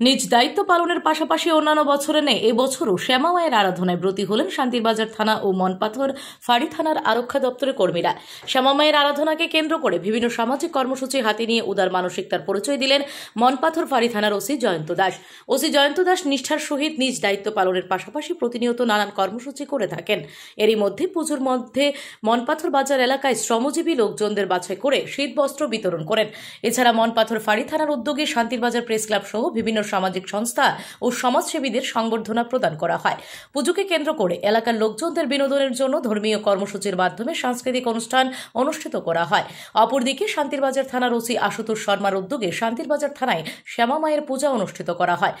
নিজ দায়িত্ব পালনের পাশাপাশি অন্যান্য বছরে নেই এবছরও শ্যামা মায়ের আরাধনায় ব্রতী হলেন শান্তিরবাজার থানা ও মনপাথর ফাঁড়ি থানার আরক্ষা দপ্তরের কর্মীরা। শ্যামা মায়ের আরাধনাকে কেন্দ্র করে বিভিন্ন সামাজিক কর্মসূচি হাতে নিয়ে উদার মানসিকতার পরিচয় দিলেন মনপাথর ফাঁড়ি থানার ওসি জয়ন্ত দাস। ওসি জয়ন্ত দাস নিষ্ঠার সহিত নিজ দায়িত্ব পালনের পাশাপাশি প্রতিনিয়ত নানান কর্মসূচি করে থাকেন। এরই মধ্যে পুজোর মধ্যে মনপাথর বাজার এলাকায় শ্রমজীবী লোকজনদের বাছাই করে শীতবস্ত্র বিতরণ করেন। এছাড়া মনপাথর ফাঁড়ি থানার উদ্যোগে শান্তিরবাজার প্রেস ক্লাব সহ বিভিন্ন সামাজিক সংস্থা ও সমাজসেবীদের সংবর্ধনা প্রদান করা হয়। পুজোকে কেন্দ্র করে এলাকার লোকজনদের বিনোদনের জন্য ধর্মীয় কর্মসূচির মাধ্যমে সাংস্কৃতিক অনুষ্ঠান অনুষ্ঠিত করা হয়। অপরদিকে শান্তিরবাজার থানার ওসি আশুতোষ শর্মার উদ্যোগে শান্তিরবাজার থানায় শ্যামা মায়ের পূজা অনুষ্ঠিত করা হয়।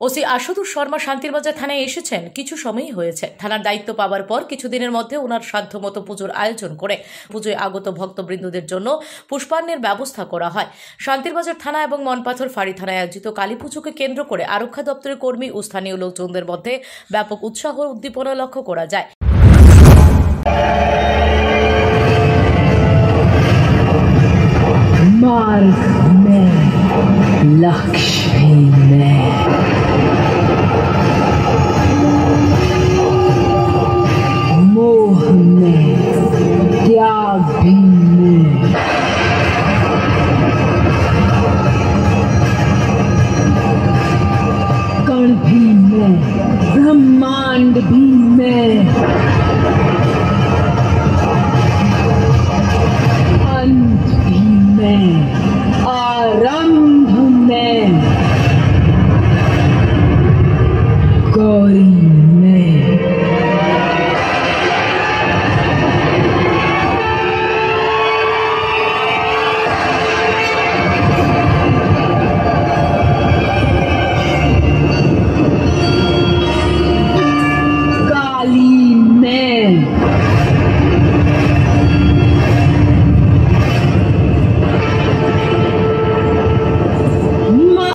ওসি আশুতোষ শর্মা শান্তিরবাজার থানায় এসেছেন কিছু সময়ই হয়েছে। থানার দায়িত্ব পাওয়ার পর কিছুদিনের মধ্যে ওনার সাধ্যমতো পুজোর আয়োজন করে পুজোয় আগত ভক্তবৃন্দদের জন্য পুষ্পান্নের ব্যবস্থা করা হয়। শান্তিরবাজার থানা এবং মনপাথর ফাঁড়ি থানায় আয়োজিত কালী পুজোকে কেন্দ্র করে আরক্ষা দপ্তরের কর্মী ও স্থানীয় লোকজনদের মধ্যে ব্যাপক উৎসাহ ও উদ্দীপনা লক্ষ্য করা যায়। लक्ष्मी में मोह में त्याग भी में कण भी में ब्रह्मांड भी